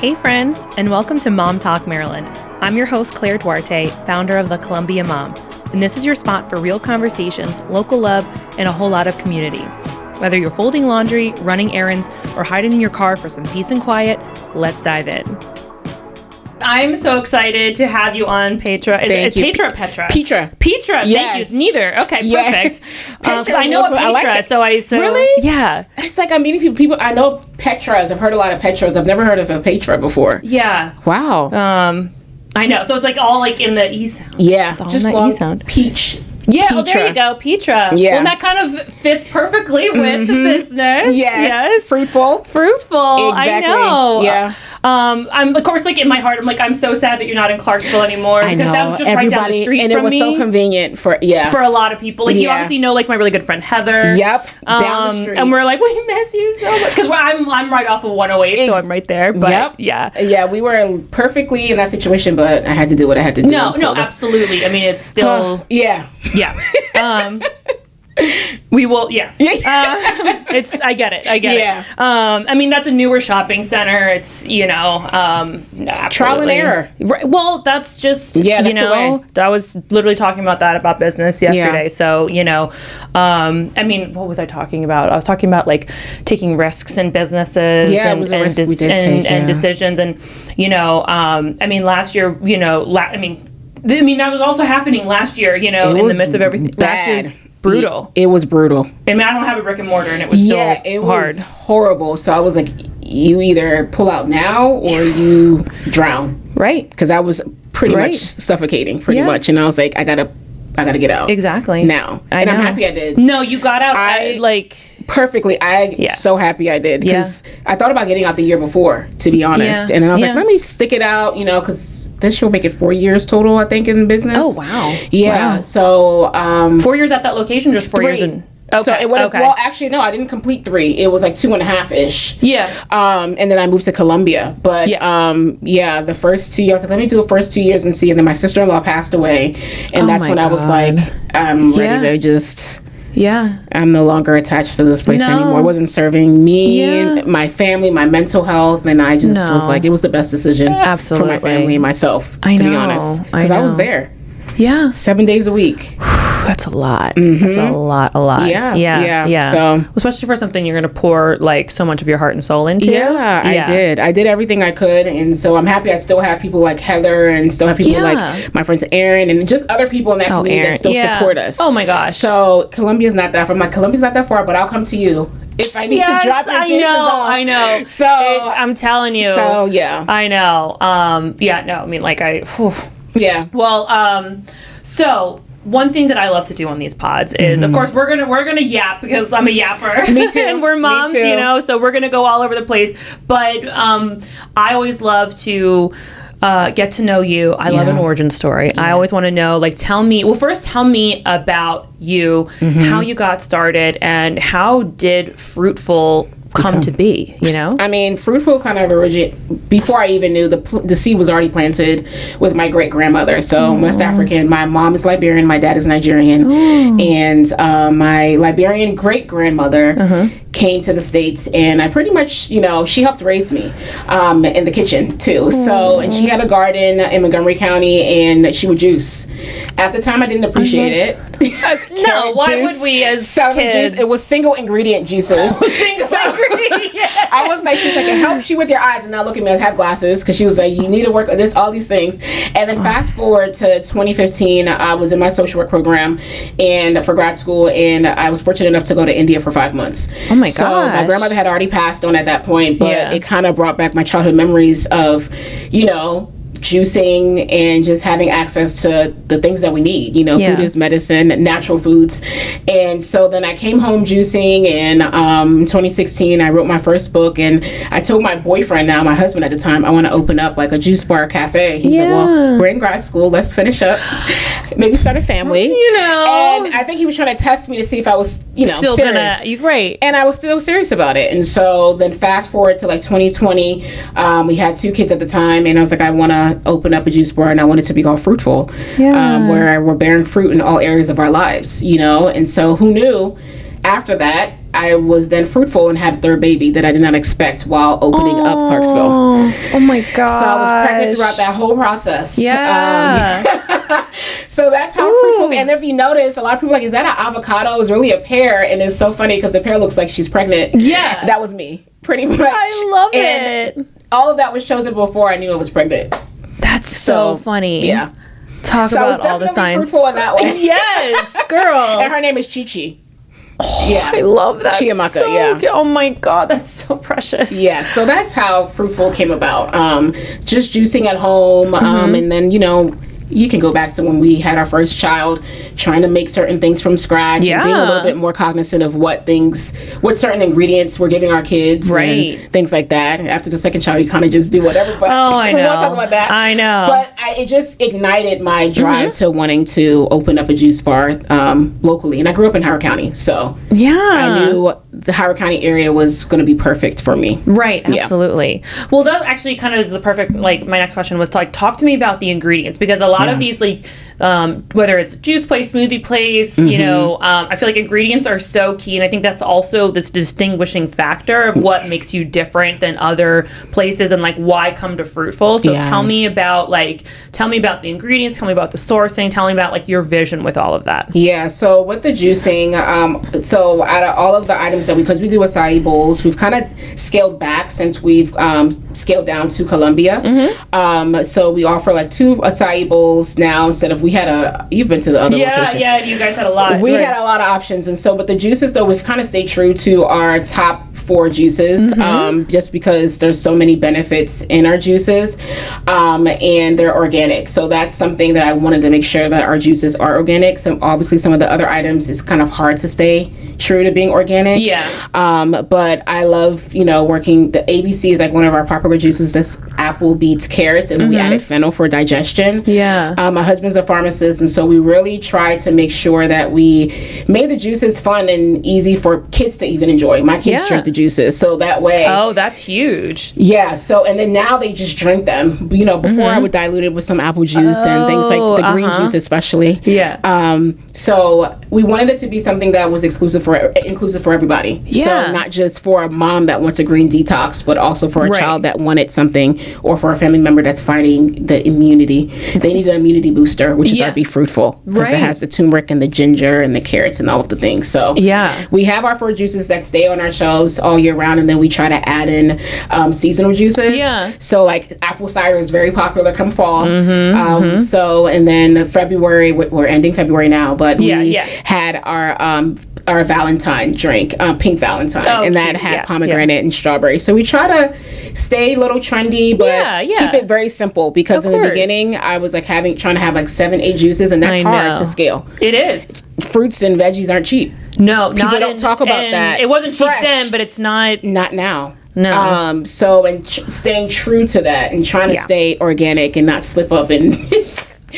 Hey friends, and welcome to Mom Talk Maryland. I'm your host, Claire Duarte, founder of the Columbia Mom, and this is your spot for real conversations, local love, and a whole lot of community. Whether you're folding laundry, running errands, or hiding in your car for some peace and quiet, let's dive in. I'm so excited to have you on, Petra. Is it Petra or Petra? Petra. Petra, yes. Thank you. Neither. Okay, yes. Perfect. Because I know a Petra, Really? Yeah. It's like I'm meeting people. I know Petras. I've heard a lot of Petras. I've never heard of a Petra before. Yeah. Wow. I know. So it's like all like in the E sound. Yeah. It's all just in the E sound. Peach. Yeah, oh, there you go, Petra. Yeah. Well, that kind of fits perfectly with the business. Yes. Fruitful. Fruitful. Exactly. I know. Yeah. I'm of course like in my heart. I'm like, I'm so sad that you're not in Clarksville anymore. I know. That was just right down the street and from it was me. so convenient for a lot of people. Like you obviously know like my really good friend Heather. Yep. Down the street. And we're like, we miss you so much because I'm right off of 108, so I'm right there. But yeah, we were perfectly in that situation, but I had to do what I had to do. No, absolutely. I mean, it's still yeah. We will, it's, I get it. Yeah. I mean, that's a newer shopping center. It's, trial and error. Right. Well, that's just, that's the way. I was literally talking about business yesterday. Yeah. So, I mean, what was I talking about? I was talking about like taking risks in businesses and decisions. And, I mean, last year, that was also happening last year, in the midst of everything. Bad. Last year's brutal. It was brutal. I mean, I don't have a brick and mortar, and it was still hard. It was horrible. So I was like, you either pull out now or you drown. Right. Because I was pretty much suffocating, much. And I was like, I gotta get out. Exactly. Now. I'm happy I did. No, you got out. Perfectly. So happy I did. Because I thought about getting out the year before, to be honest. And then I was like, let me stick it out, because this will make it 4 years total, I think, in business. Oh, wow. Yeah. Wow. So 4 years at that location, just 4 years in. Okay. So it would have, well, actually, no, I didn't complete 3. It was like 2.5-ish. Yeah. And then I moved to Columbia. But the first 2 years, I was like, let me do the first 2 years and see. And then my sister-in-law passed away. And that's when I was like, I'm ready to just... Yeah. I'm no longer attached to this place anymore. It wasn't serving me, my family, my mental health. And I just was like, it was the best decision for my family and myself, to be honest. Because I was there. Yeah. 7 days a week. That's a lot. Mm-hmm. That's a lot. Yeah. So, especially for something you're going to pour like so much of your heart and soul into. Yeah, I did. I did everything I could, and so I'm happy I still have people like Heather, and still have people like my friends Erin, and just other people in that community that still support us. Oh my gosh. So Columbia's not that far. I'm like, Columbia's not that far, but I'll come to you if I need to drop your juices off. I know. So I'm telling you. So yeah. I know. I mean, like Yeah. Well, so one thing that I love to do on these pods is, of course, we're gonna yap because I'm a yapper. Me too. And we're moms, so we're gonna go all over the place. But I always love to get to know you. I love an origin story. I always want to know, like, tell me about you, how you got started, and how did Fruitful come to be, I mean, Fruitful kind of originated before I even knew the seed was already planted with my great grandmother. So West African. My mom is Liberian, my dad is Nigerian, and my Liberian great grandmother came to the States, and I pretty much, she helped raise me in the kitchen too. So, and she had a garden in Montgomery County, and she would juice. At the time, I didn't appreciate it. No, why would we as kids? Juice. It was single ingredient juices. I was like, she's like, it helps you with your eyes. And now look at me, I have glasses, because she was like, you need to work with this, all these things. And then fast forward to 2015, I was in my social work program and for grad school, and I was fortunate enough to go to India for 5 months. Oh my gosh. So my grandmother had already passed on at that point, but it kind of brought back my childhood memories of, juicing and just having access to the things that we need. Food is medicine, natural foods. And so then I came home juicing in 2016. I wrote my first book, and I told my boyfriend, now my husband at the time, I want to open up like a juice bar cafe. He's like, well, we're in grad school, let's finish up, maybe start a family. And I think he was trying to test me to see if I was, still serious. Right. And I was still serious about it. And so then fast forward to like 2020, we had 2 kids at the time, and I was like, I want to open up a juice bar, and I want it to be called Fruitful, where we're bearing fruit in all areas of our lives, and so who knew after that I was then fruitful and had a third baby that I did not expect while opening up Clarksville. Oh my god. So I was pregnant throughout that whole process. Yeah. So that's how Fruitful. And if you notice, a lot of people are like, is that an avocado? It's really a pear, and it's so funny because the pear looks like she's pregnant. Yeah. That was me, pretty much. I love it. All of that was chosen before I knew I was pregnant. That's so funny. Yeah. Talk about all the signs. Fruitful in that way. Yes, girl. And her name is Chi-Chi. Oh, yeah. I love that. Chiamaka, so yeah. Good. Oh my god, that's so precious. Yeah, so that's how Fruitful came about. Just juicing at home, and then, you can go back to when we had our first child, trying to make certain things from scratch and being a little bit more cognizant of what certain ingredients we're giving our kids, and things like that. After the second child, you kind of just do whatever. But I know. We won't talk about that. I know. But it just ignited my drive to wanting to open up a juice bar locally. And I grew up in Howard County, so I knew the Howard County area was going to be perfect for me. Right, absolutely. Yeah. Well, that actually kind of is the perfect, my next question was to talk to me about the ingredients, because a lot of these, whether it's a juice place, smoothie place, I feel like ingredients are so key, and I think that's also this distinguishing factor of what makes you different than other places, and why come to Fruitful. So tell me about the ingredients, tell me about the sourcing, tell me about your vision with all of that. Yeah, so with the juicing, so out of all of the items that because we do acai bowls, we've kind of scaled back since we've scaled down to Columbia. So we offer 2 acai bowls now instead of you've been to the other location. Yeah, you guys had a lot. We had a lot of options, and so but the juices though, we've kind of stayed true to our top 4 juices, just because there's so many benefits in our juices, and they're organic. So that's something that I wanted to make sure that our juices are organic. So obviously some of the other items is kind of hard to stay true to being organic. But I love, working. The ABC is one of our popular juices. That's apple, beets, carrots, and we added fennel for digestion. My husband's a pharmacist, and so we really try to make sure that we made the juices fun and easy for kids to even enjoy. My kids drink the juices, so that way. Oh, that's huge. Yeah. So and then now they just drink them. Before I would dilute it with some apple juice and things like the green juice, especially. So we wanted it to be something that was inclusive for everybody. So not just for a mom that wants a green detox, but also for a child that wanted something, or for a family member that's fighting the immunity. They need an immunity booster, which is our Be Fruitful, because it has the turmeric and the ginger and the carrots and all of the things. So we have our 4 juices that stay on our shelves all year round, and then we try to add in seasonal juices. So apple cider is very popular come fall. So and then February, we're ending February now, but we had our Valentine drink, Pink Valentine, and that had pomegranate and strawberry. So we try to stay a little trendy, but keep it very simple, because in the beginning I was trying to have 7-8 juices, and that's hard to scale. It is. Fruits and veggies aren't cheap. No, people don't talk about that. It wasn't cheap then, but it's not now. No. Staying true to that and trying to stay organic and not slip up and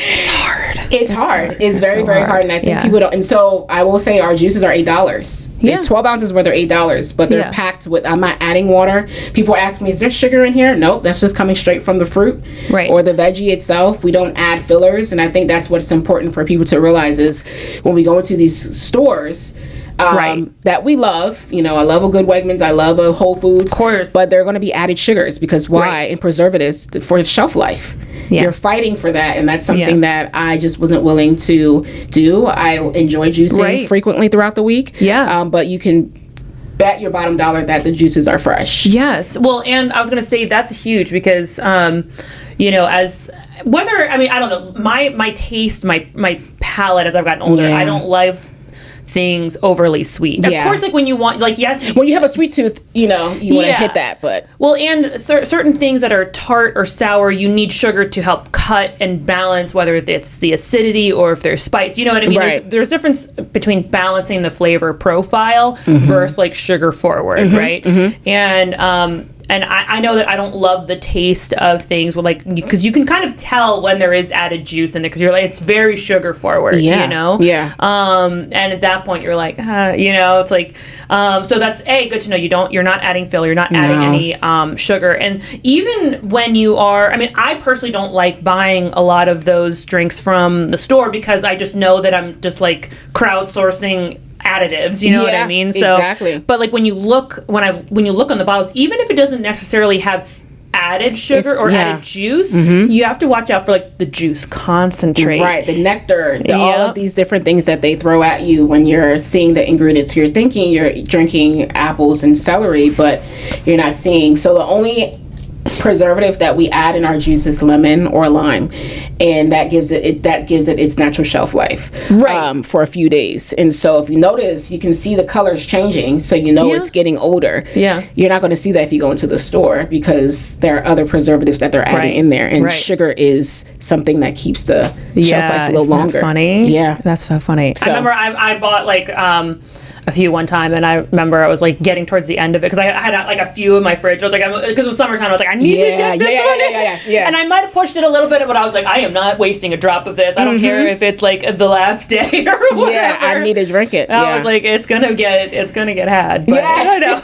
it's hard. It's hard. It's very, very hard. And I think people don't. And so I will say our juices are $8. Yeah. 12 ounces worth are $8, but they're packed with, I'm not adding water. People ask me, is there sugar in here? Nope. That's just coming straight from the fruit or the veggie itself. We don't add fillers. And I think that's what's important for people to realize is when we go into these stores, that we love. I love a good Wegmans. I love a Whole Foods. Of course. But they're going to be added sugars, because why? And preservatives for shelf life. You're fighting for that, and that's something that I just wasn't willing to do. I enjoy juicing frequently throughout the week. But you can bet your bottom dollar that the juices are fresh. Yes. Well, and I was going to say that's huge, because as whether I don't know, my taste, my palate as I've gotten older, I don't love things overly sweet. Of course, when you want, when you have a sweet tooth, you want to hit that, but and certain things that are tart or sour, you need sugar to help cut and balance, whether it's the acidity or if there's spice. You know what I mean? There's difference between balancing the flavor profile versus sugar forward, right? And I know that I don't love the taste of things because you can kind of tell when there is added juice in there, because you're it's very sugar forward, and at that point you're it's so that's good to know. You're not adding filler, you're not adding any sugar. And even when you are, I personally don't like buying a lot of those drinks from the store, because I just know that I'm just crowdsourcing additives, you know what I mean? So, exactly. But when you look on the bottles, even if it doesn't necessarily have added sugar or added juice, you have to watch out for like the juice concentrate. Right, the nectar, all of these different things that they throw at you when you're seeing the ingredients. You're thinking you're drinking apples and celery, but you're not seeing. So the only preservative that we add in our juice is lemon or lime, and that gives it its natural shelf life for a few days. And so if you notice, you can see the colors changing, so you know it's getting older. You're not going to see that if you go into the store, because there are other preservatives that they're adding in there, and sugar is something that keeps the shelf life a little longer. That funny? That's so funny. So, I remember I bought like a few one time, and I remember I was like getting towards the end of it because I had like a few in my fridge. I was like, because it was summertime, I was like, I need to get this one. And I might have pushed it a little bit, but I was like, I am not wasting a drop of this. I don't care if it's like the last day or whatever. Yeah, I need to drink it. I was like, it's gonna get had. But I know.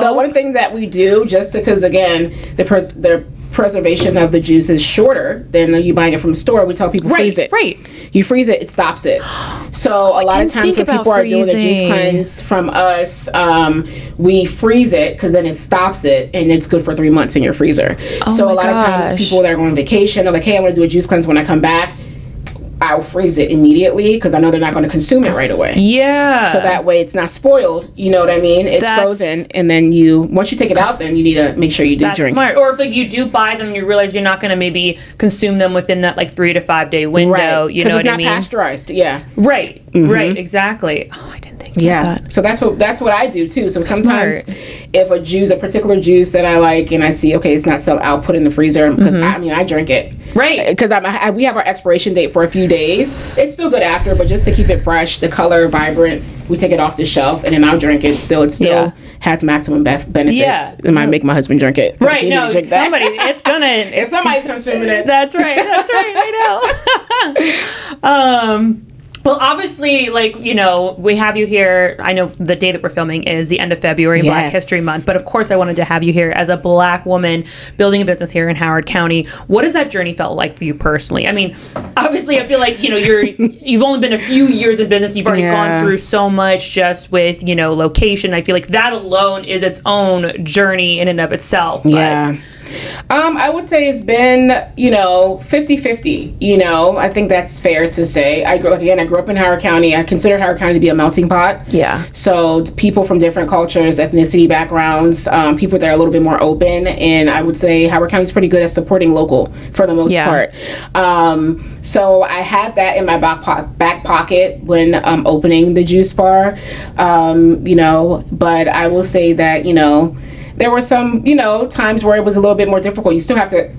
So one thing that we do, just because again the preservation of the juice is shorter than you buying it from the store, we tell people freeze it. You freeze it, it stops it. So a lot of times when people are doing the juice cleanse from us, we freeze it because then it stops it, and it's good for 3 months in your freezer. So a lot of times people that are going on vacation are like, hey, I want to do a juice cleanse when I come back. I'll freeze it immediately because I know they're not going to consume it right away. So that way it's not spoiled. You know what I mean? It's frozen, and then once you take it out, then you need to make sure you do drink. Smart. Or if like you do buy them and you realize you're not going to maybe consume them within that like 3 to 5 day window. You know what I mean? Because it's not pasteurized. Right. Exactly. Oh, I didn't think about that. So that's what I do too. So sometimes if a particular juice that I like and I see, okay, it's not so, I'll put it in the freezer because I drink it. Because we have our expiration date for a few days. It's still good after, but just to keep it fresh, the color vibrant, we take it off the shelf and then I'll drink it. It still has maximum benefits. It might make my husband drink it. No, it's gonna. If somebody's consuming it. That's right. I know. Well, obviously, like, you know, we have you here. I know the day that we're filming is the end of February, Black History Month. But of course, I wanted to have you here as a Black woman building a business here in Howard County. What has that journey felt like for you personally? I mean, obviously, I feel like, you know, you've only been a few years in business. You've already gone through so much just with, you know, location. I feel like that alone is its own journey in and of itself. I would say it's been, 50-50, I think that's fair to say. I grew up in Howard County. I consider Howard County to be a melting pot. So people from different cultures, ethnicity, backgrounds, people that are a little bit more open, and I would say Howard County is pretty good at supporting local for the most part. So I had that in my back pocket when opening the juice bar, but I will say that, there were some, times where it was a little bit more difficult. You still have to,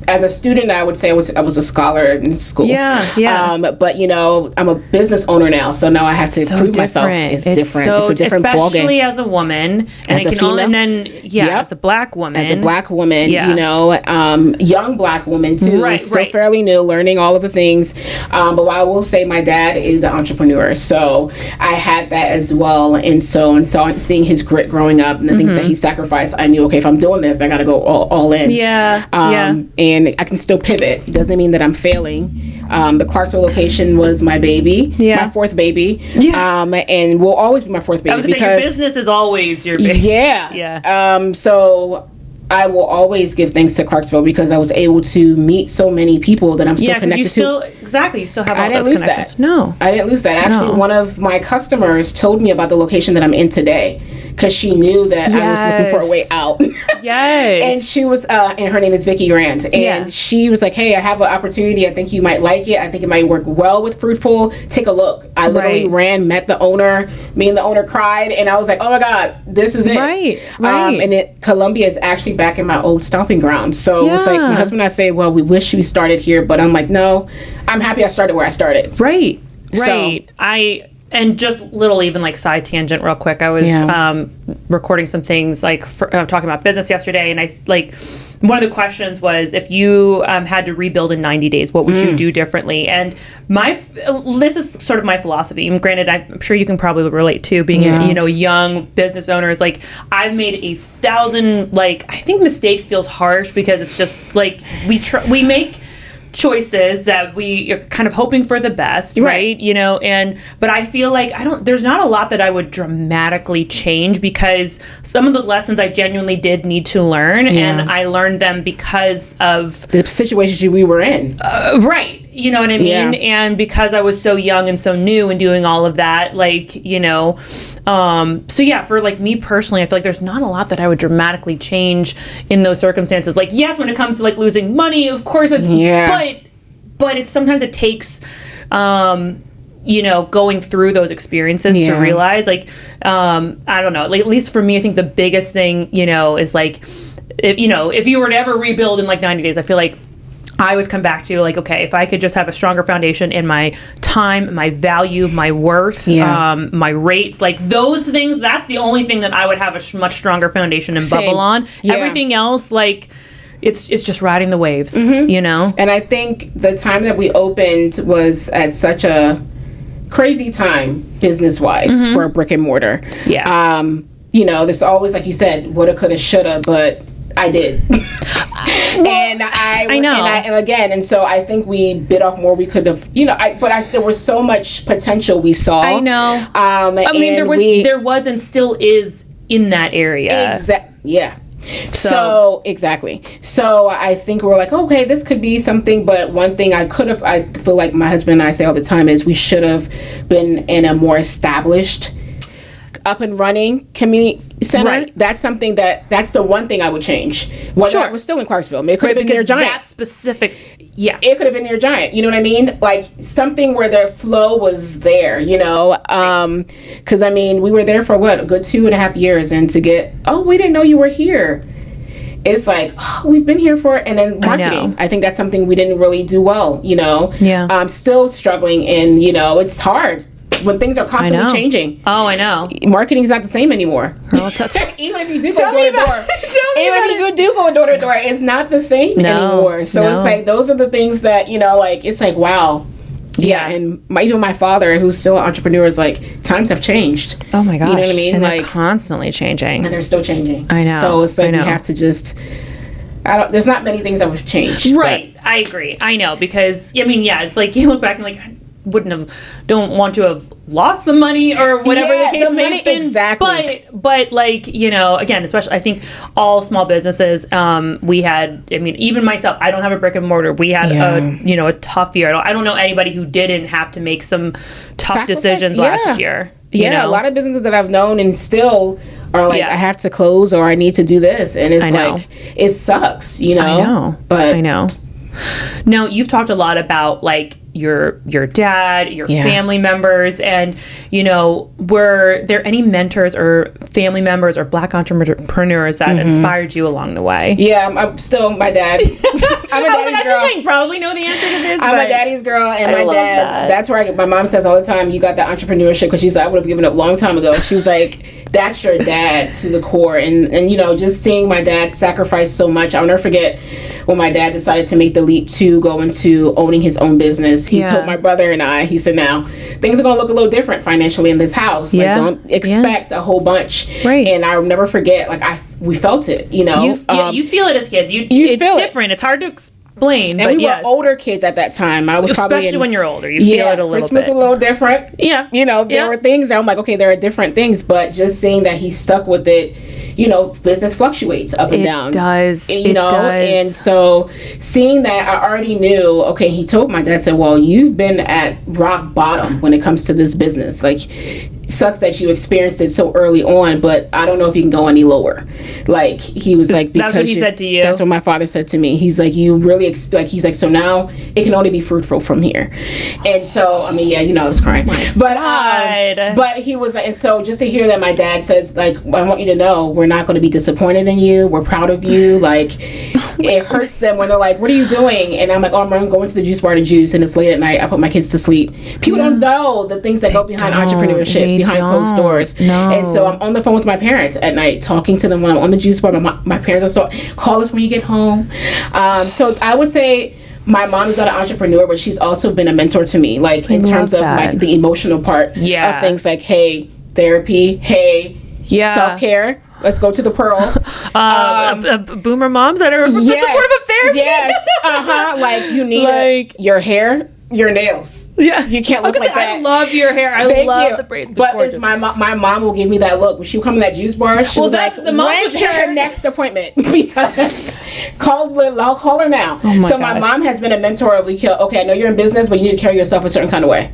as a student, I would say I was a scholar in school. But I'm a business owner now, so now I have to prove myself. It's different. It's a different ballgame. Especially as a woman, and as a Black woman. As a Black woman, young Black woman too. Still fairly new, learning all of the things. But I will say my dad is an entrepreneur, so I had that as well. And so seeing his grit growing up and the things that he sacrificed, I knew, okay, if I'm doing this, I got to go all in. And I can still pivot. It doesn't mean that I'm failing. The Clarksville location was my baby, my fourth baby, and will always be my fourth baby. Because your business is always your baby. So I will always give thanks to Clarksville because I was able to meet so many people that I'm still connected to. You still have all those connections. I didn't lose that. Actually, one of my customers told me about the location that I'm in today, because she knew that I was looking for a way out. And she was, and her name is Vicky Rand. And she was like, hey, I have an opportunity. I think you might like it. I think it might work well with Fruitful. Take a look. I literally met the owner. Me and the owner cried. And I was like, oh my God, this is it. And Columbia is actually back in my old stomping ground. So it was like, my husband and I say, well, we wish we started here. But I'm like, no, I'm happy I started where I started. And just little even like side tangent real quick. I was recording some things like talking about business yesterday, and I like one of the questions was, if you had to rebuild in 90 days, what would you do differently? And this is sort of my philosophy. And granted, I'm sure you can probably relate to being young business owners. Like, I've made 1,000 I think mistakes feels harsh because it's just like we make choices that you're kind of hoping for the best, right? You know, but I feel like there's not a lot that I would dramatically change, because some of the lessons I genuinely did need to learn, and I learned them because of the situations we were in. Right. You know what I mean? And because I was so young and so new and doing all of that, like, you know, so yeah, for like me personally, I feel like there's not a lot that I would dramatically change in those circumstances. Like, yes, when it comes to like losing money, of course it's, but it's sometimes it takes, you know, going through those experiences to realize, like, I don't know, like, at least for me, I think the biggest thing, you know, is like, if you were to ever rebuild in like 90 days, I feel like I always come back to, like, okay, if I could just have a stronger foundation in my time, my value, my worth, my rates, like those things, that's the only thing that I would have a much stronger foundation and bubble on. Everything else, like, it's just riding the waves, you know? And I think the time that we opened was at such a crazy time, business-wise, for a brick and mortar. You know, there's always, like you said, woulda, coulda, shoulda, but I did. And I know. And so I think we bit off more we could have, you know, there was so much potential we saw. I know. I mean, there was and still is in that area. So exactly. So I think we're like, okay, this could be something, but one thing I feel like my husband and I say all the time is we should have been in a more established, up and running community center. That's something that's the one thing I would change. I was still in Clarksville. I mean, it could have been near Giant. That specific, it could have been near Giant. You know what I mean? Like something where the flow was there. You know, because I mean, we were there for a good 2.5 years, and to get, we didn't know you were here. It's like, we've been here for, and then marketing. I think that's something we didn't really do well. You know, I'm still struggling, and you know, it's hard when things are constantly changing. Oh, I know. Marketing is not the same anymore. Even if you do go door to door, go door to door, it's not the same anymore. So it's like those are the things that, you know, like it's like, wow. And even my father, who's still an entrepreneur, is like, times have changed. Oh my gosh. You know what I mean? And like, they're constantly changing. And they're still changing. I know. So it's like we have to just, there's not many things that would change. Right. I agree. I know, because, I mean, it's like you look back and like, don't want to have lost the money or whatever the case may have been. Exactly. But like, you know, again, especially I think all small businesses, we had, I mean, even myself, I don't have a brick and mortar. We had a tough year. I don't know anybody who didn't have to make some tough decisions last year. You know? A lot of businesses that I've known and still are like, I have to close or I need to do this. And it's like, it sucks, you know? I know. But I know. Now, you've talked a lot about like your dad, your family members, and you know, were there any mentors or family members or Black entrepreneurs that inspired you along the way? I'm still my dad. I'm a daddy's girl. I probably know the answer to this. I'm a daddy's girl, and my dad. That's where my mom says all the time, "You got that entrepreneurship," because she's like, "I would have given up a long time ago." She was like, "That's your dad to the core," and you know, just seeing my dad sacrifice so much. I'll never forget when my dad decided to make the leap to go into owning his own business. He told my brother and I, he said, now things are going to look a little different financially in this house. Like, don't expect a whole bunch. Right. And I'll never forget, like, we felt it, you know. You feel it as kids. It's different. It's hard to explain. And we were older kids at that time. I was especially when you're older. You feel it a little Christmas bit. was a little different. Yeah. You know, there were things that I'm like, okay, there are different things. But just seeing that he stuck with it, you know, business fluctuates up and down. It does. You know, and so seeing that, I already knew, okay, he told my dad, said, well, you've been at rock bottom when it comes to this business. Like, sucks that you experienced it so early on, but I don't know if you can go any lower. Like, he was like, because that's what he said to you. That's what my father said to me. He's like, you really he's like, so now it can only be fruitful from here. And so, I mean, you know, I was crying. But he was like, and so just to hear that my dad says, like, I want you to know, we're not going to be disappointed in you. We're proud of you. Like, it hurts them when they're like, what are you doing? And I'm like, I'm going to the juice bar to juice, and it's late at night. I put my kids to sleep. People don't know the things that go behind entrepreneurship, behind closed doors. No. And so I'm on the phone with my parents at night, talking to them when I'm on the juice bar. My parents are call us when you get home. So I would say my mom is not an entrepreneur, but she's also been a mentor to me, like in terms of like the emotional part of things, like, hey, therapy, hey, self-care. Let's go to the Pearl. Boomer moms that are supportive of therapy. Yes. Like you need your hair, your nails. Yeah. You can't look like that. I love your hair. I love the braids. But it's my mom will give me that look. When she would come in that juice bar, she was like, when's your next appointment? Because I'll call her now. Oh so my mom has been a mentor of, okay, I know you're in business, but you need to carry yourself a certain kind of way.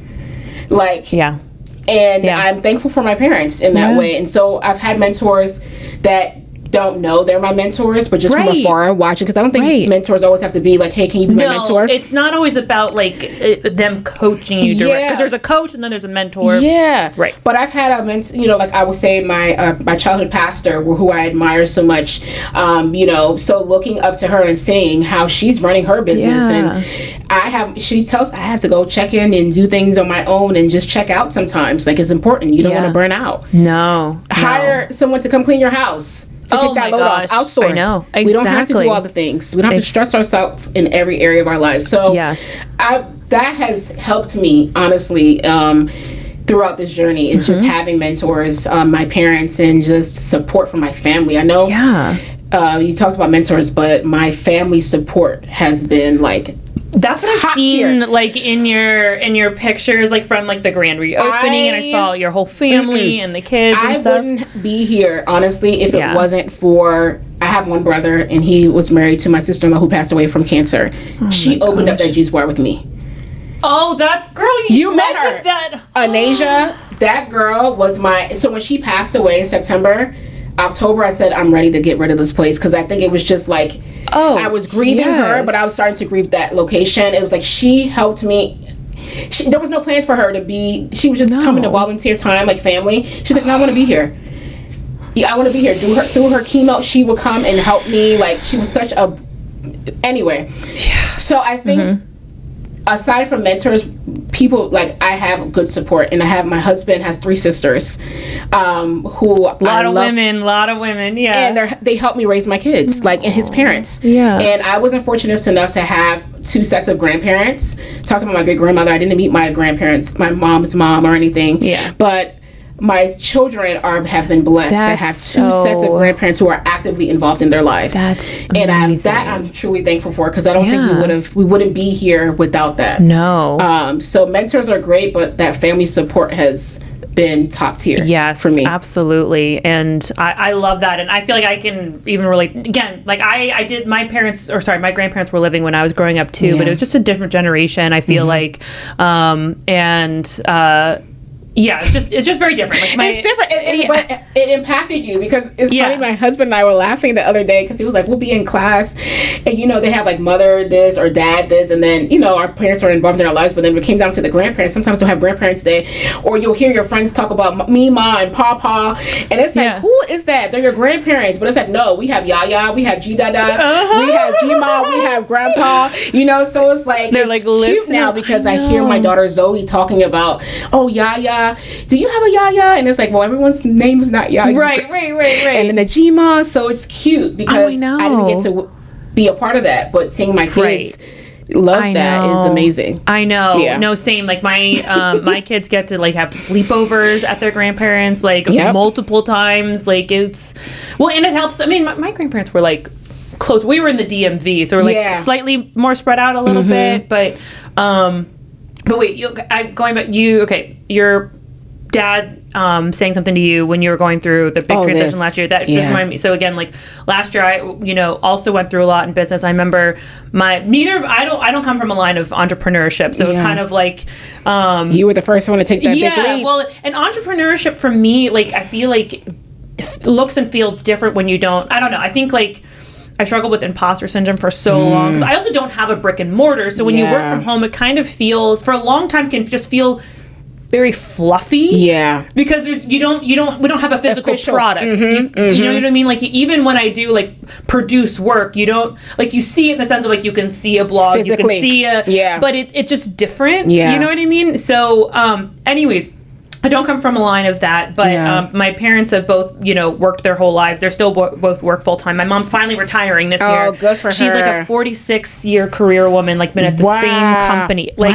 And I'm thankful for my parents in that way. And so I've had mentors that don't know they're my mentors, but just from afar watching, because I don't think mentors always have to be like, hey, can you be my mentor? It's not always about like them coaching you direct, because there's a coach and then there's a mentor. Right. But I've had a mentor, like I would say my childhood pastor, who I admire so much, so looking up to her and seeing how she's running her business, and she tells I have to go check in and do things on my own and just check out sometimes. Like, it's important. You don't want to burn out. Hire someone to come clean your house. To take that load off, outsource. I know. Exactly. We don't have to do all the things. We don't have to stress ourselves in every area of our lives. So that has helped me, honestly, throughout this journey. It's just having mentors, my parents, and just support from my family. I know you talked about mentors, but my family support has been like, that's what I've seen here. Like in your pictures, like from like the grand reopening, and I saw your whole family and the kids and stuff. I wouldn't be here, honestly, if it wasn't for, I have one brother and he was married to my sister-in-law who passed away from cancer. She opened up that juice bar with me. Oh, that's, girl, you met her. With that. Anasia, that girl was so when she passed away in October, I said, I'm ready to get rid of this place, because I think it was just like, I was grieving her, but I was starting to grieve that location. It was like she helped me. There was no plans for her to be, she was just coming to volunteer time, like family. She was like, no, I want to be here. Yeah, I want to be here. Through her chemo, she would come and help me. Like, she was such a, anyway. So I think, aside from mentors, people, like, I have good support, and my husband has 3 sisters, who a lot of women, and they helped me raise my kids, like, and his parents, and I wasn't fortunate enough to have 2 sets of grandparents. Talked about my great grandmother. I didn't meet my grandparents, my mom's mom or anything, but my children have been blessed to have 2 sets of grandparents who are actively involved in their lives. That's amazing. And I'm truly thankful for, because I don't think we wouldn't be here without that. No. So mentors are great, but that family support has been top tier. Yes, for me. Absolutely. And I love that. And I feel like I can even relate. Again, like I did, my grandparents were living when I was growing up too, but it was just a different generation, I feel like. It's just very different. Like it's different, but it impacted you, because it's funny. My husband and I were laughing the other day, because he was like, we'll be in class, and they have like mother this or dad this, and then our parents are involved in our lives. But then when it came down to the grandparents, sometimes they'll have grandparents day, or you'll hear your friends talk about me, ma, and papa, and it's like, who is that? They're your grandparents. But it's like, no, we have Yaya, we have G Dada, we have G Ma, we have Grandpa. So it's like, they're like cute now, because I hear my daughter Zoe talking about, oh, Yaya, do you have a Yaya? And it's like, well, everyone's name is not Yaya. Right. And then the G-Ma, so it's cute, because I didn't get to be a part of that, but seeing my kids love that is amazing. I know. Yeah. No, same. Like my my kids get to like have sleepovers at their grandparents like multiple times. Like it's, well, and it helps. I mean, my grandparents were like close. We were in the DMV, so we're like slightly more spread out a little bit, but wait, going back, your dad saying something to you when you were going through the big transition last year, that just reminded me. So again, like last year, I also went through a lot in business. I remember I don't come from a line of entrepreneurship, so it's kind of like you were the first one to take that big leap. Well, and entrepreneurship for me, like I feel like it looks and feels different when you don't. I don't know. I think like I struggled with imposter syndrome for so long, because I also don't have a brick and mortar. So when you work from home, it kind of feels, for a long time, can just feel very fluffy. Yeah. Because we don't have a physical product. You know what I mean? Like even when I do like produce work, you don't, like you see it in the sense of like you can see a blog, physically. You can see but it's just different. Yeah. You know what I mean? So anyways, I don't come from a line of that, but my parents have both, worked their whole lives. They're still both work full time. My mom's finally retiring this year. Oh, good for her. She's like a 46-year career woman, like been at the same company. Like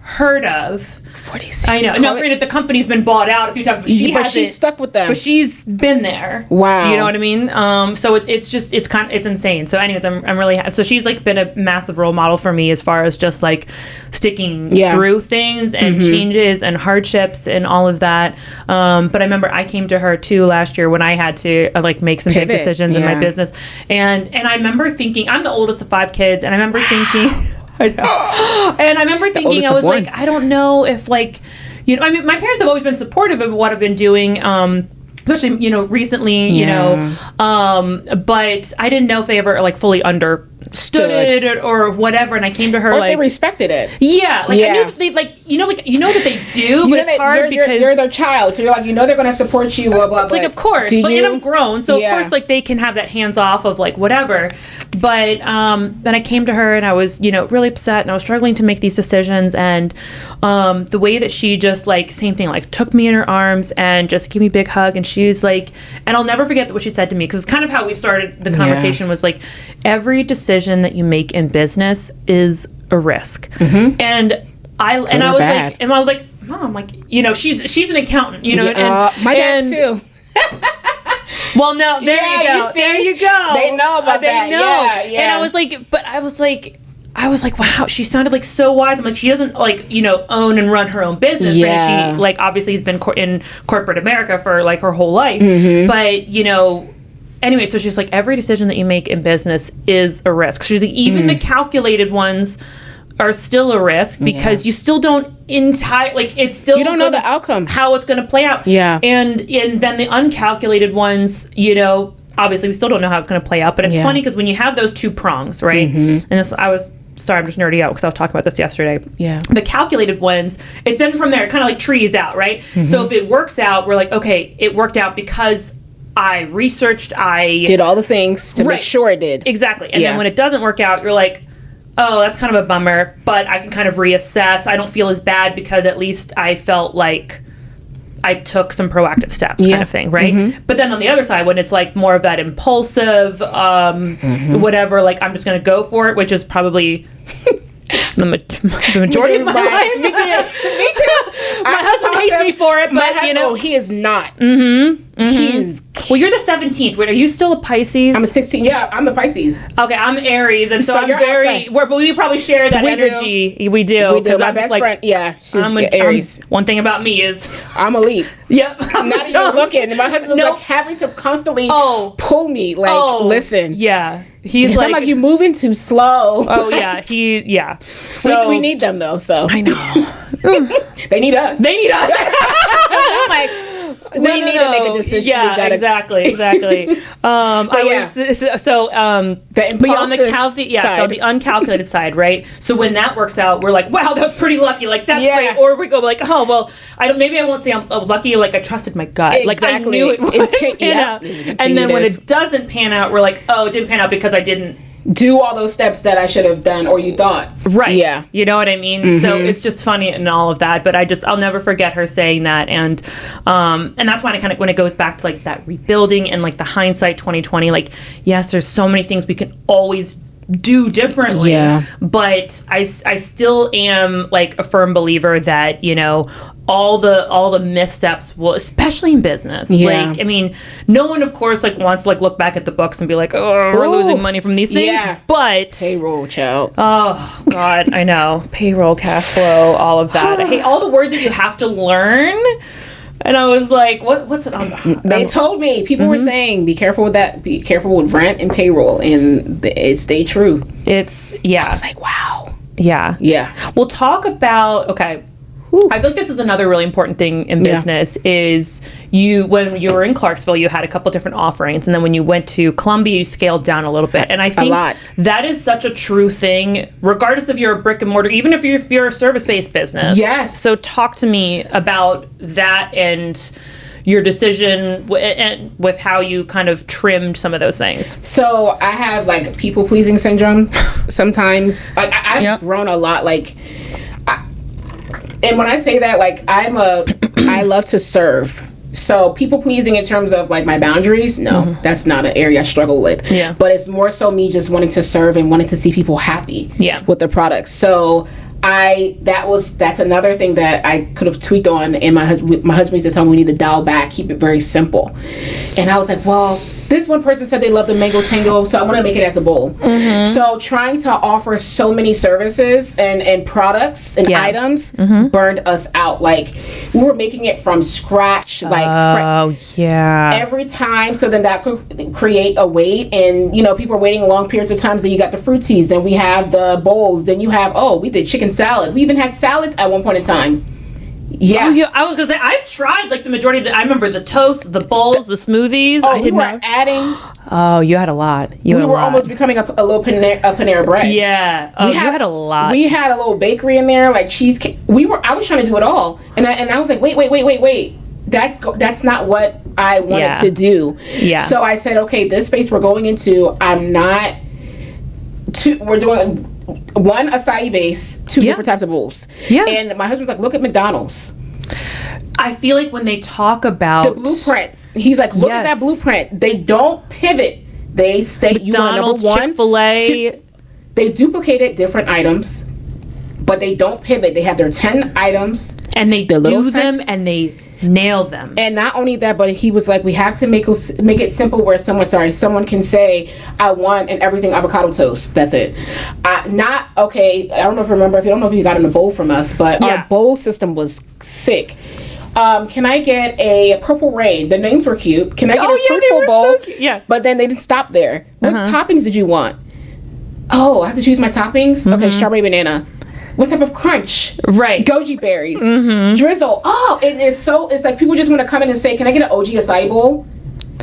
heard of. 46. I know. Now, granted, the company's been bought out a few times, but she's stuck with them. But she's been there. Wow. You know what I mean? So it's insane. So anyways, I'm really so she's like been a massive role model for me as far as just like sticking through things and changes and hardships and all of that. But I remember I came to her too last year when I had to like make some big decisions in my business, and I remember thinking, I'm the oldest of 5 kids, and I remember thinking. I know. And I remember thinking, I was like, I don't know if like, you know, I mean, my parents have always been supportive of what I've been doing, especially, you know, recently, you know, but I didn't know if they ever like fully understood it or whatever. And I came to her or like, if they respected it. Yeah. Like I knew that they like you know that they do, but it's hard because you're their child. So you're like, you know, they're going to support you, blah, blah, blah. It's like, of course, but and I'm grown. So of course, like they can have that hands off of like whatever. But then I came to her and I was, you know, really upset and I was struggling to make these decisions. And the way that she just like, same thing, like took me in her arms and just gave me a big hug. And she was like, and I'll never forget what she said to me, because it's kind of how we started the conversation was like, every decision that you make in business is a risk. And I was like, Mom, like, you know, she's an accountant, you know, my dad's too. Well, no, there you go. There you go. They know about that. They know. Yeah. And I was like, wow, she sounded like so wise. I'm like, she doesn't like, you know, own and run her own business. Yeah. She like obviously has been in corporate America for like her whole life. But, you know, anyway, so she's like, every decision that you make in business is a risk. She's like, even the calculated ones are still a risk because you still don't it's still you don't know the outcome, how it's going to play out. Yeah. And then the uncalculated ones, you know, obviously we still don't know how it's going to play out, but it's funny because when you have those two prongs, right? And this, sorry, I'm just nerdy out because I was talking about this yesterday. Yeah. The calculated ones, it's then from there, it kind of like trees out, right? So if it works out, we're like, okay, it worked out because I researched, I did all the things to make sure it did. Exactly. And then when it doesn't work out, you're like, oh, that's kind of a bummer, but I can kind of reassess. I don't feel as bad because at least I felt like I took some proactive steps kind of thing, right? But then on the other side, when it's like more of that impulsive, whatever, like I'm just going to go for it, which is probably the majority of my life. Me too. My husband hates me for it, but you know. He is not. He's... Well, you're the 17th. Wait, are you still a Pisces? I'm a 16. Yeah, I'm a Pisces. Okay, I'm Aries, and so I'm very... but we probably share that energy. We do. We do. My best friend, she's Aries. One thing about me is... I'm a lead. Yep. I'm not even looking. My husband's like having to constantly pull me. Like, listen. Yeah. He's like you're moving too slow. Oh, yeah. So we need them, though, so. I know. They need us. I'm like... We need to make a decision. Yeah, exactly. But on the uncalculated side, right? So when that works out, we're like, wow, that's pretty lucky. Like that's great. Or we go like, oh well, maybe I won't say I'm lucky. Like I trusted my gut. Exactly. Like I knew it would pan out. And then when it doesn't pan out, we're like, oh, it didn't pan out because I didn't do all those steps that I should have done or you thought. Right. Yeah. You know what I mean? So it's just funny and all of that, but I'll never forget her saying that. And that's why when it goes back to like that rebuilding and like the hindsight 2020, like, yes, there's so many things we can always do differently. Yeah. But I still am like a firm believer that, you know, all the missteps will, especially in business. Yeah. Like, I mean, no one, of course, like wants to like look back at the books and be like, oh, we're losing money from these things. Yeah. But payroll, child. Oh God, I know. Payroll, cash flow, all of that. I hate all the words that you have to learn. And I was like, what's it on? They told me, people were saying, be careful with that. Be careful with rent and payroll. And it stayed true. I was like, wow. Yeah. Yeah. We'll talk about, okay. Whew. I feel like this is another really important thing in business is when you were in Clarksville, you had a couple different offerings. And then when you went to Columbia, you scaled down a little bit. And I think that is such a true thing, regardless if you're a brick and mortar, even if you're a service-based business. Yes. So talk to me about that and your decision with how you kind of trimmed some of those things. So I have like people-pleasing syndrome sometimes. Like I've grown a lot. Like, and when I say that, like I love to serve. So people pleasing in terms of like my boundaries, no, that's not an area I struggle with. Yeah. But it's more so me just wanting to serve and wanting to see people happy with the products. So that's another thing that I could have tweaked on, and my husband used to tell me we need to dial back, keep it very simple. And I was like, well, this one person said they love the mango tango, so I want to make it as a bowl. So trying to offer so many services and products and items burned us out. Like, we were making it from scratch, like every time. So then that could create a wait, and people are waiting long periods of time. So you got the fruit teas, then we have the bowls, then you have we did chicken salad. We even had salads at one point in time. Yeah. Oh, yeah. I was gonna say I've tried like the majority of I remember the toast, the bowls, the smoothies. We were adding. Oh, you had a lot. We were almost becoming a little Panera bread. Yeah. Oh, you had a lot. We had a little bakery in there, like cheesecake. I was trying to do it all, and I was like, wait. That's not what I wanted to do. Yeah. So I said, okay, this space we're going into, we're doing one acai base, two different types of bowls. Yeah. And my husband's like, look at McDonald's. I feel like when they talk about the blueprint, he's like, look at that blueprint. They don't pivot. They stay. McDonald's, you want number one, Chick-fil-A. They duplicated different items, but they don't pivot. They have their 10 items, and they do them, and they nail them. And not only that, but he was like, we have to make it simple where someone can say, I want an everything avocado toast. That's it. I don't know if you don't know if you got in a bowl from us, but our bowl system was sick. Can I get a Purple Rain? The names were cute. Can I get a Fruitful bowl? So yeah. But then they didn't stop there. What toppings did you want? Oh, I have to choose my toppings? Okay, strawberry banana. What type of crunch? Right. Goji berries. Drizzle. Oh, it's like people just want to come in and say, can I get an OG acai bowl?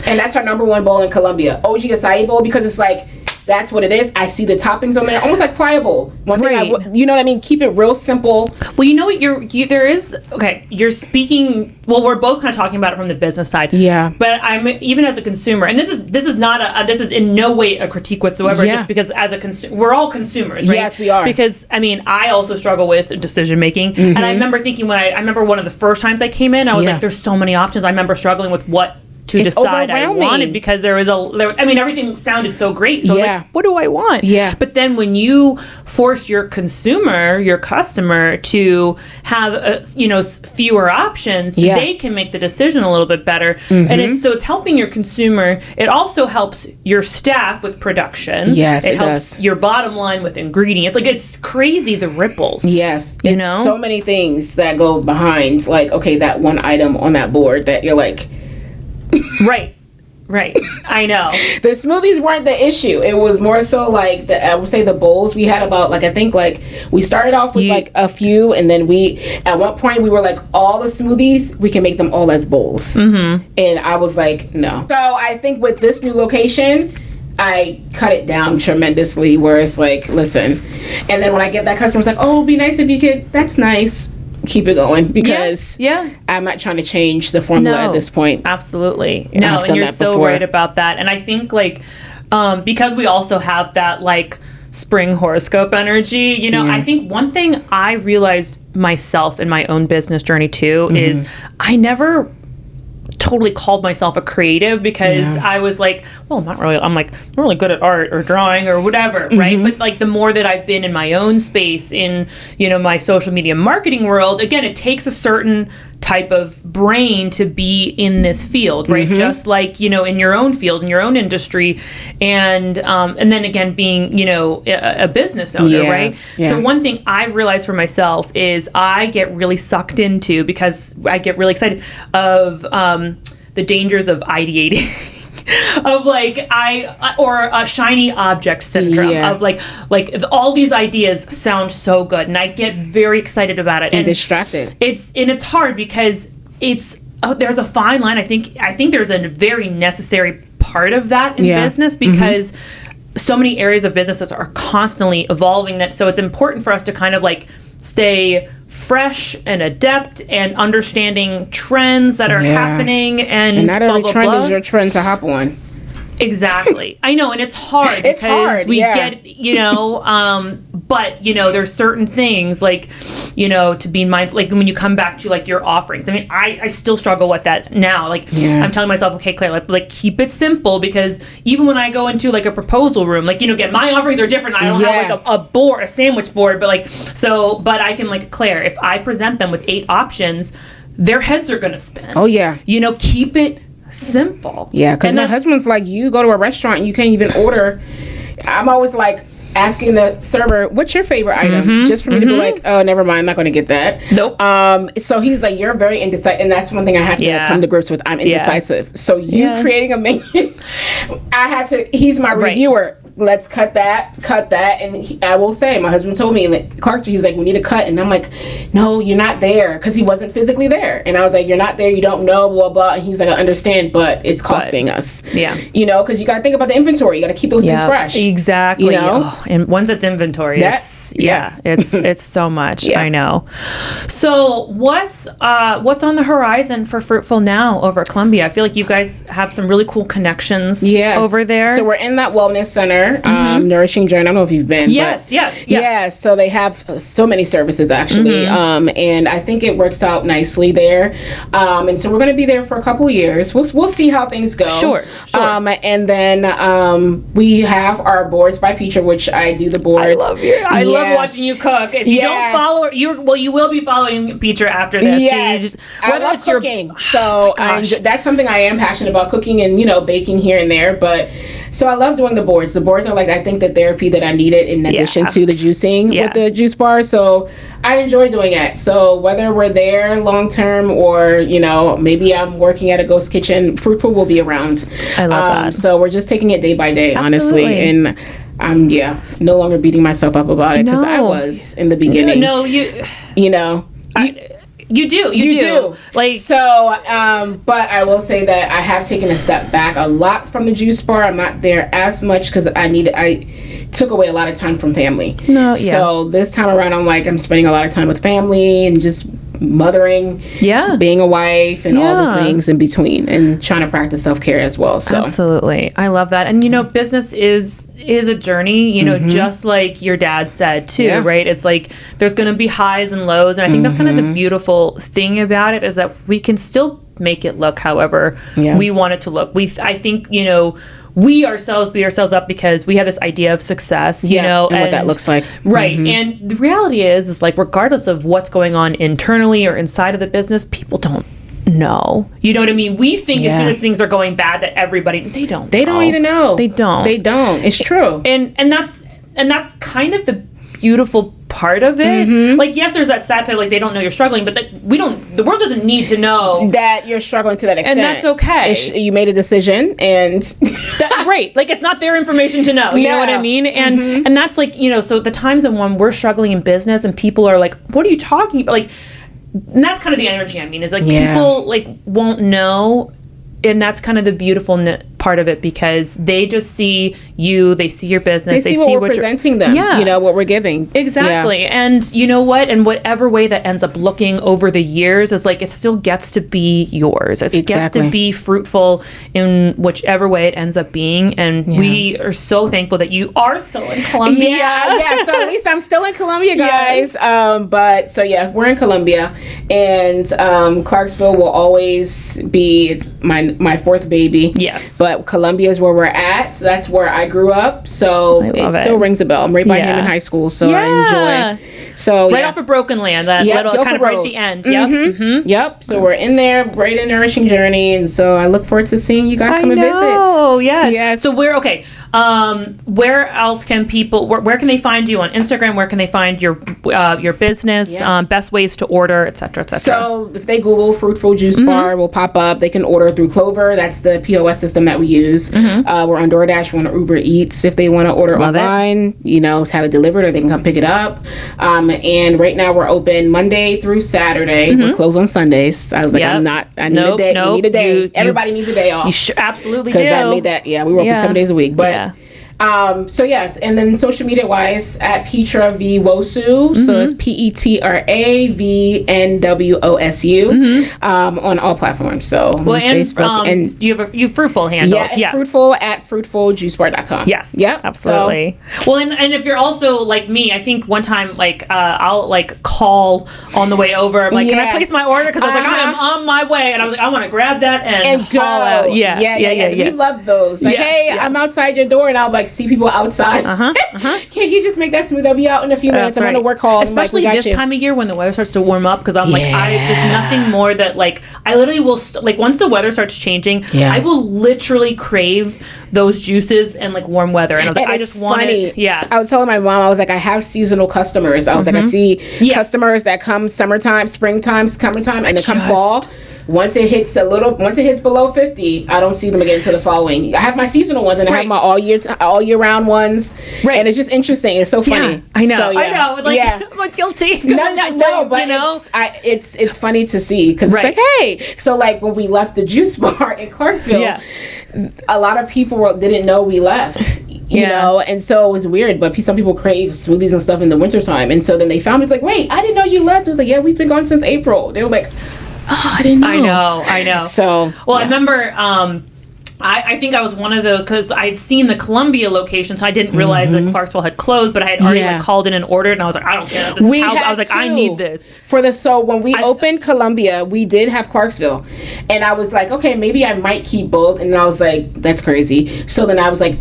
And that's our number one bowl in Colombia. OG acai bowl, because it's like, that's what it is. I see the toppings on there, almost like pliable. One thing you know what I mean? Keep it real simple. Well, you know what? You're speaking. Well, we're both kind of talking about it from the business side. Yeah. But I'm even as a consumer, and this is in no way a critique whatsoever. Just because as a consumer, we're all consumers, right? Yes, we are. Because I also struggle with decision making, and I remember thinking I remember one of the first times I came in, I was like, there's so many options. I remember struggling with what to decide I wanted, because there was everything sounded so great. So I was like, what do I want? Yeah. But then when you force your customer to have fewer options, they can make the decision a little bit better. And it's helping your consumer. It also helps your staff with production. Yes, it helps your bottom line with ingredients. Like, it's crazy, the ripples. Yes. It's so many things that go behind, like, okay, that one item on that board that you're like, Right. I know. The smoothies weren't the issue. It was more so like I would say the bowls. We had about we started off with like a few, and then at one point we were like, all the smoothies, we can make them all as bowls. And I was like, no. So I think with this new location, I cut it down tremendously, where it's like, listen. And then when I get that customer, it's like, oh, it'd be nice if you could. That's nice. Keep it going, because I'm not trying to change the formula at this point. Absolutely. No, and you're so right about that. And I think because we also have that spring horoscope energy, I think one thing I realized myself in my own business journey too is I never totally called myself a creative, because I was like, well, I'm really good at art or drawing or whatever, right? But the more that I've been in my own space in, my social media marketing world, again, it takes a certain type of brain to be in this field, right? Just like, in your own field, in your own industry, and then again, being, a business owner, right? Yeah. So one thing I've realized for myself is I get really sucked into, because I get really excited of the dangers of ideating. Of or a shiny object syndrome of all these ideas sound so good, and I get very excited about it and distracted. It's hard, because there's a fine line. I think there's a very necessary part of that in business, because so many areas of businesses are constantly evolving. So it's important for us to kind of stay fresh and adept and understanding trends that are happening, and not every trend is your trend to hop on. Exactly. I know, and it's hard, because we get, But, there's certain things like, to be mindful, like when you come back to like your offerings. I mean, I still struggle with that now. Like I'm telling myself, okay, Claire, like keep it simple, because even when I go into like a proposal room, like, again, my offerings are different. I don't have like a sandwich board, but like, but I can like, Claire, if I present them with 8 options, their heads are going to spin. Oh yeah. Keep it simple. Yeah. Cause my husband's like, you go to a restaurant, you can't even order. I'm always like, asking the server, what's your favorite item? Just for me to be like, oh, never mind, I'm not going to get that. Nope. So he's like, you're very indecisive. And that's one thing I have to come to grips with. I'm indecisive. So you creating a menu, he's my reviewer. Let's cut that. And I will say, my husband told me, like, Clarksville, he's like, we need to cut. And I'm like, no, you're not there. Because he wasn't physically there. And I was like, you're not there. You don't know, blah, blah. And he's like, I understand, but it's costing us. Yeah. Because you got to think about the inventory. You got to keep those things fresh. Exactly. And once it's inventory, it's so much. I know. So what's on the horizon for Fruitful now over at Columbia? I feel like you guys have some really cool connections over there. So we're in that wellness center. Nourishing Journey. I don't know if you've been. Yes. So they have so many services actually, and I think it works out nicely there. And so we're going to be there for a couple years. We'll see how things go. Sure. And then we have our boards by Petra, which I do the boards. I love watching you cook. If you don't follow her, you will be following Petra after this. Yes. I love cooking. So that's something I am passionate about, cooking and baking here and there, but. So I love doing the boards. The boards are like, I think, the therapy that I needed in addition to the juicing with the juice bar. So I enjoy doing it. So whether we're there long term or, maybe I'm working at a ghost kitchen, Fruitful will be around. I love that. So we're just taking it day by day, honestly. And I'm, no longer beating myself up about it because I was in the beginning. No, You do. Like so, but I will say that I have taken a step back a lot from the juice bar. I'm not there as much because I took away a lot of time from family. So this time around, I'm spending a lot of time with family and just mothering, being a wife, and all the things in between, and trying to practice self-care as well. So absolutely, I love that. And business is a journey, just like your dad said too, right? It's like there's going to be highs and lows, and I think that's kind of the beautiful thing about it, is that we can still make it look however we want it to look. I think we ourselves beat ourselves up because we have this idea of success, and what that looks like. Right. And the reality is like, regardless of what's going on internally or inside of the business, people don't know. You know what I mean? We think as soon as things are going bad that they don't even know. They don't. It's true. And that's kind of the beautiful part of it. Like, yes, there's that sad part, like they don't know you're struggling, but the world doesn't need to know that you're struggling to that extent. And that's okay. You made a decision, and right. Like, it's not their information to know. You know what I mean? And that's like, so the times when we're struggling in business and people are like, what are you talking about? Like, and that's kind of the energy I mean, is like people like won't know. And that's kind of the beautiful part of it, because they just see you, they see your business, they see what we're presenting them, what we're giving. Exactly. Yeah. And you know what? And whatever way that ends up looking over the years is like, it still gets to be yours. It gets to be fruitful in whichever way it ends up being. And we are so thankful that you are still in Columbia. Yeah. So at least I'm still in Columbia, guys. But so we're in Columbia, and Clarksville will always be my fourth baby. Yes. But Columbia is where we're at. So that's where I grew up. So it still rings a bell. I'm right by him in high school, so I enjoy. So right off of Broken Land, that little kind of right at the end. Yep. So we're in there, right in Nourishing Journey, and so I look forward to seeing you guys come and visit. Oh, yes. So where else can people? Where can they find you on Instagram? Where can they find your business? Best ways to order, etc., etc. So if they Google Fruitful Juice Bar, will pop up. They can order through Clover. That's the POS system that we use. We're on DoorDash. We're on Uber Eats. If they want to order online, to have it delivered, or they can come pick it up. And right now we're open Monday through Saturday. We're closed on Sundays. I was like, I need a day. We need a day. Everybody needs a day off. You absolutely do. Because I made that. We were open 7 days a week. But So yes, and then social media wise at Petra V Wosu, so it's PetraVNWOSU, on all platforms. So Facebook and you have Fruitful handle. Yeah, Fruitful at fruitfuljuicebar.com. Yes. Yep. Absolutely. So. Well, and if you're also like me, I think one time I'll call on the way over. I'm like, can I place my order? Because I was like, I am on my way, and I was like, I want to grab that and go out. Yeah. We love those. Like, hey, I'm outside your door, and I'll see people outside. Can you just make that smooth? I'll be out in a few minutes. I'm on a work call. Especially this time of year when the weather starts to warm up, because I'm there's nothing more that I literally will once the weather starts changing, I will literally crave those juices and warm weather. And I was like, I just want it. Yeah. I was telling my mom, I was like, I have seasonal customers. I was like, I see customers that come summertime, springtime, summertime, and then come fall. Once it hits below 50, I don't see them again until the following. I have my seasonal ones, and I have my all year round ones. Right. And it's just interesting. It's so funny. I know. So, I know. I'm guilty. No, but it's funny to see, because it's like, hey. So when we left the juice bar in Clarksville, a lot of people didn't know we left. You know, and so it was weird, but some people crave smoothies and stuff in the wintertime. And so then they found me. It's like, wait, I didn't know you left. It was like, yeah, we've been gone since April. They were like, oh, I didn't know. I know. So, I remember, I think I was one of those, because I had seen the Columbia location, so I didn't realize that Clarksville had closed, but I had already called in and ordered, and I was like, I don't care. I was like, I need this. So when we opened Columbia, we did have Clarksville, and I was like, okay, maybe I might keep both, and I was like, that's crazy. So then I was like,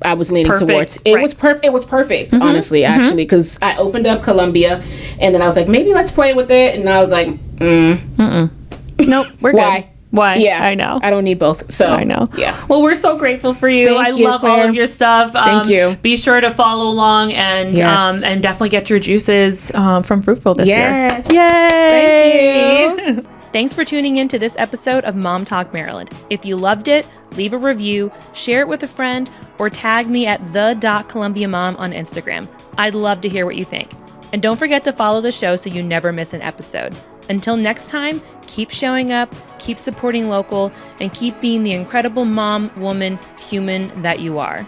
I was leaning towards it. Was perfect. It was perfect, honestly, actually, because I opened up Columbia, and then I was like, maybe let's play with it, and I was like, nope, we're good. Why? Yeah, I know. I don't need both. So I know. Yeah. Well, we're so grateful for you. Thank you, love Claire. all of your stuff. Thank you. Be sure to follow along and definitely get your juices from Fruitful this year. Yay! Thank you. Thanks for tuning in to this episode of Mom Talk Maryland. If you loved it, leave a review, share it with a friend, or tag me at the.columbiamom on Instagram. I'd love to hear what you think. And don't forget to follow the show so you never miss an episode. Until next time, keep showing up, keep supporting local, and keep being the incredible mom, woman, human that you are.